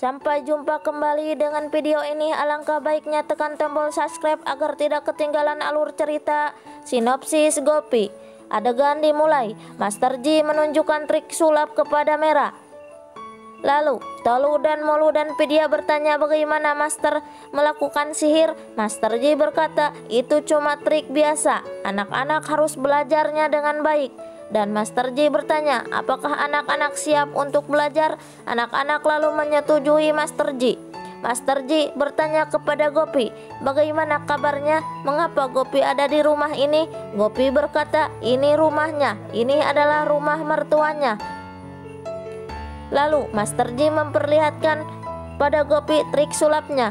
Sampai jumpa kembali dengan video ini. Alangkah baiknya tekan tombol subscribe agar tidak ketinggalan alur cerita. Sinopsis Gopi. Adegan dimulai. Master Ji menunjukkan trik sulap kepada Mera. Lalu Tolu dan Molu dan Pidia bertanya bagaimana Master melakukan sihir. Master Ji berkata, itu cuma trik biasa, anak-anak harus belajarnya dengan baik. Dan Master Ji bertanya, apakah anak-anak siap untuk belajar? Anak-anak lalu menyetujui Master Ji. Master Ji bertanya kepada Gopi, bagaimana kabarnya? Mengapa Gopi ada di rumah ini? Gopi berkata, ini rumahnya, ini adalah rumah mertuanya. Lalu Master Ji memperlihatkan pada Gopi trik sulapnya.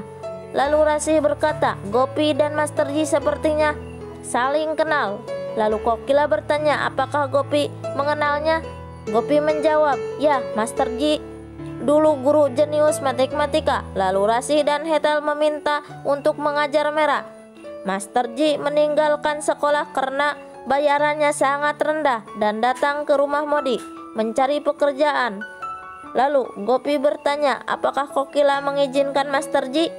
Lalu Rasi berkata, Gopi dan Master Ji sepertinya saling kenal. Lalu Kokila bertanya, apakah Gopi mengenalnya? Gopi menjawab, ya Master Ji dulu guru jenius matematika. Lalu Rasi dan Hetal meminta untuk mengajar Mera. Master Ji meninggalkan sekolah karena bayarannya sangat rendah dan datang ke rumah Modi mencari pekerjaan. Lalu Gopi bertanya, apakah Kokila mengizinkan Master Ji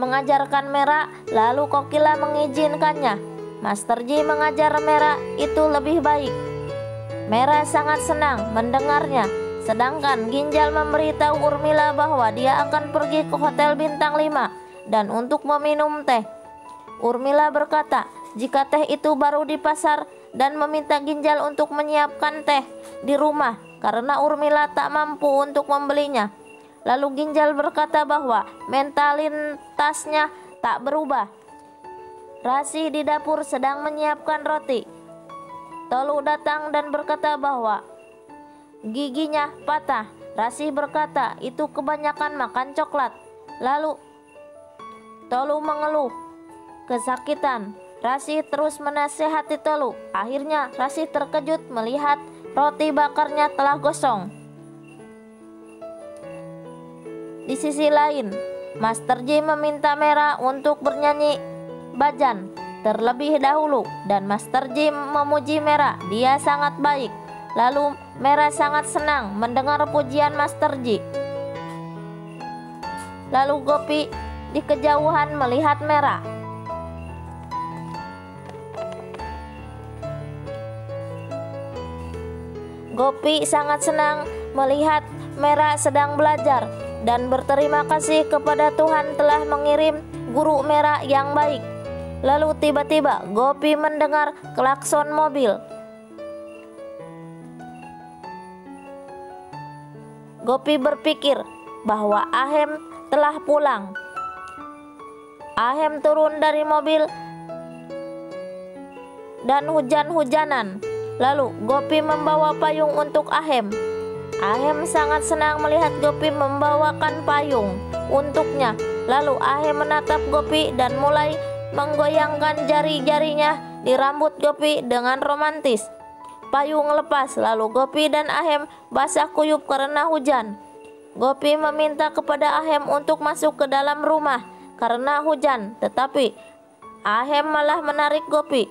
mengajarkan Mera? Lalu Kokila mengizinkannya. Master Ji mengajar Mera itu lebih baik. Mera sangat senang mendengarnya. Sedangkan Ginjal memberitahu Urmila bahwa dia akan pergi ke Hotel Bintang 5 dan untuk meminum teh. Urmila berkata, jika teh itu baru di pasar dan meminta Ginjal untuk menyiapkan teh di rumah karena Urmila tak mampu untuk membelinya. Lalu Ginjal berkata bahwa mentalitasnya tak berubah. Rasi di dapur sedang menyiapkan roti. Tolu datang dan berkata bahwa giginya patah. Rasi berkata itu kebanyakan makan coklat. Lalu Tolu mengeluh kesakitan. Rasi terus menasehati Tolu. Akhirnya Rasi terkejut melihat roti bakarnya telah gosong. Di sisi lain, Master Ji meminta Mera untuk bernyanyi Bajan terlebih dahulu dan Master Ji memuji Mera, dia sangat baik. Lalu Mera sangat senang mendengar pujian Master Ji. Lalu Gopi di kejauhan melihat Mera. Gopi sangat senang melihat Mera sedang belajar dan berterima kasih kepada Tuhan telah mengirim guru Mera yang baik. Lalu tiba-tiba Gopi mendengar klakson mobil. Gopi berpikir bahwa Ahem telah pulang. Ahem turun dari mobil dan hujan-hujanan. Lalu Gopi membawa payung untuk Ahem. Ahem sangat senang melihat Gopi membawakan payung untuknya. Lalu Ahem menatap Gopi dan mulai menggoyangkan jari-jarinya di rambut Gopi dengan romantis. Payung lepas, lalu Gopi dan Ahem basah kuyup karena hujan. Gopi meminta kepada Ahem untuk masuk ke dalam rumah karena hujan, tetapi Ahem malah menarik Gopi.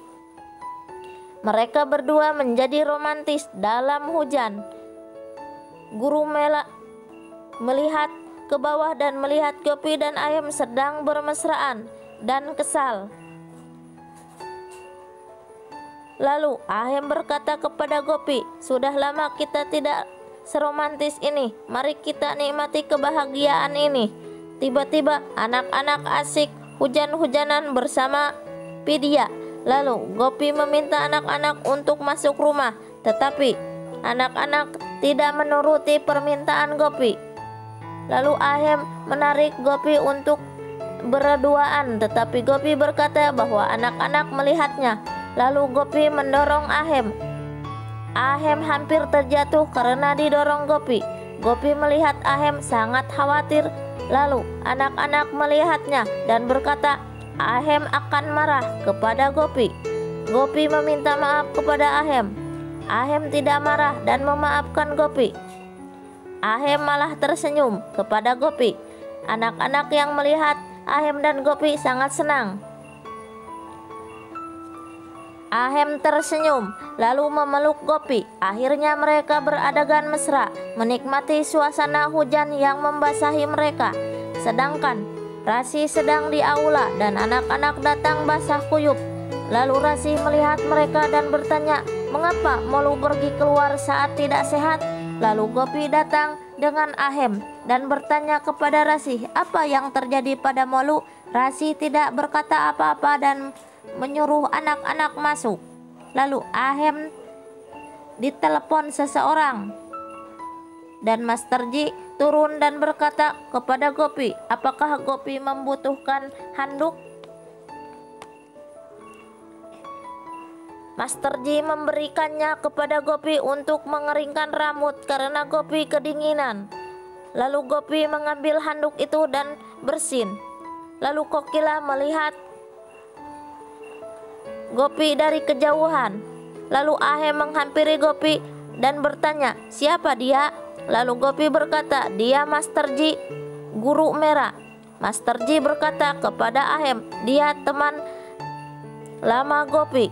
Mereka berdua menjadi romantis dalam hujan. Guru Mela melihat ke bawah dan melihat Gopi dan Ahem sedang bermesraan dan kesal. Lalu Ahem berkata kepada Gopi, sudah lama kita tidak seromantis ini, mari kita nikmati kebahagiaan ini. Tiba-tiba anak-anak asik hujan-hujanan bersama Pidia. Lalu Gopi meminta anak-anak untuk masuk rumah, tetapi anak-anak tidak menuruti permintaan Gopi. Lalu Ahem menarik Gopi untuk berduaan, tetapi Gopi berkata bahwa anak-anak melihatnya. Lalu Gopi mendorong Ahem. Ahem hampir terjatuh karena didorong Gopi. Gopi melihat Ahem sangat khawatir. Lalu anak-anak melihatnya dan berkata Ahem akan marah kepada Gopi. Gopi meminta maaf kepada Ahem. Ahem tidak marah dan memaafkan Gopi. Ahem malah tersenyum kepada Gopi. Anak-anak yang melihat Ahem dan Gopi sangat senang. Ahem tersenyum lalu memeluk Gopi. Akhirnya mereka beradegan mesra menikmati suasana hujan yang membasahi mereka. Sedangkan Rasi sedang di aula dan anak-anak datang basah kuyup. Lalu Rasi melihat mereka dan bertanya, "Mengapa Molu pergi keluar saat tidak sehat?" Lalu Gopi datang dengan Ahem dan bertanya kepada Rasi, "Apa yang terjadi pada Molu?" Rasi tidak berkata apa-apa dan menyuruh anak-anak masuk. Lalu Ahem ditelepon seseorang dan Master Ji turun dan berkata kepada Gopi, "Apakah Gopi membutuhkan handuk?" Master Ji memberikannya kepada Gopi untuk mengeringkan rambut karena Gopi kedinginan. Lalu Gopi mengambil handuk itu dan bersin. Lalu Kokila melihat Gopi dari kejauhan. Lalu Ahem menghampiri Gopi dan bertanya, "Siapa dia?" Lalu Gopi berkata, "Dia Master Ji, guru merah." Master Ji berkata kepada Ahem, "Dia teman lama Gopi."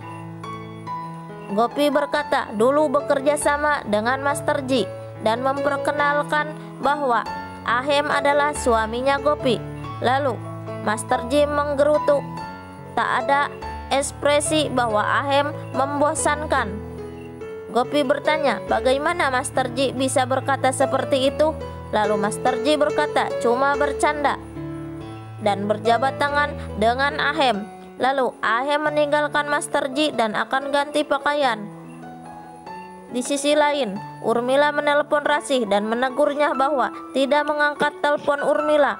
Gopi berkata, "Dulu bekerja sama dengan Master Ji," dan memperkenalkan bahwa Ahem adalah suaminya Gopi. Lalu Master Ji menggerutu. Tak ada ekspresi bahwa Ahem membosankan. Gopi bertanya, "Bagaimana Master Ji bisa berkata seperti itu?" Lalu Master Ji berkata, "Cuma bercanda," dan berjabat tangan dengan Ahem. Lalu Ahem meninggalkan Master Ji dan akan ganti pakaian. Di sisi lain, Urmila menelpon Rasi dan menegurnya bahwa tidak mengangkat telepon Urmila.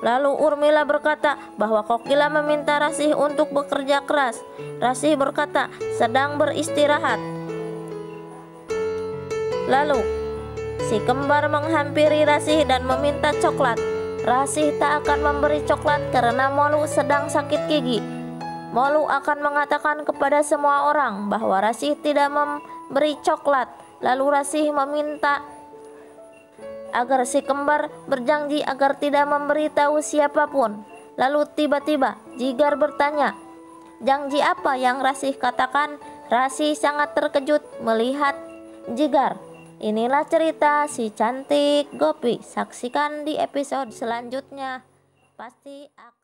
Lalu Urmila berkata bahwa Kokila meminta Rasi untuk bekerja keras. Rasi berkata sedang beristirahat. Lalu si kembar menghampiri Rasi dan meminta coklat. Rasi tak akan memberi coklat karena Molu sedang sakit gigi. Molu akan mengatakan kepada semua orang bahwa Rasi tidak memberi coklat. Lalu Rasi meminta agar si kembar berjanji agar tidak memberitahu siapapun. Lalu tiba-tiba Jigar bertanya, "Janji apa yang Rasi katakan?" Rasi sangat terkejut melihat Jigar. Inilah cerita si cantik Gopi. Saksikan di episode selanjutnya. Pasti akan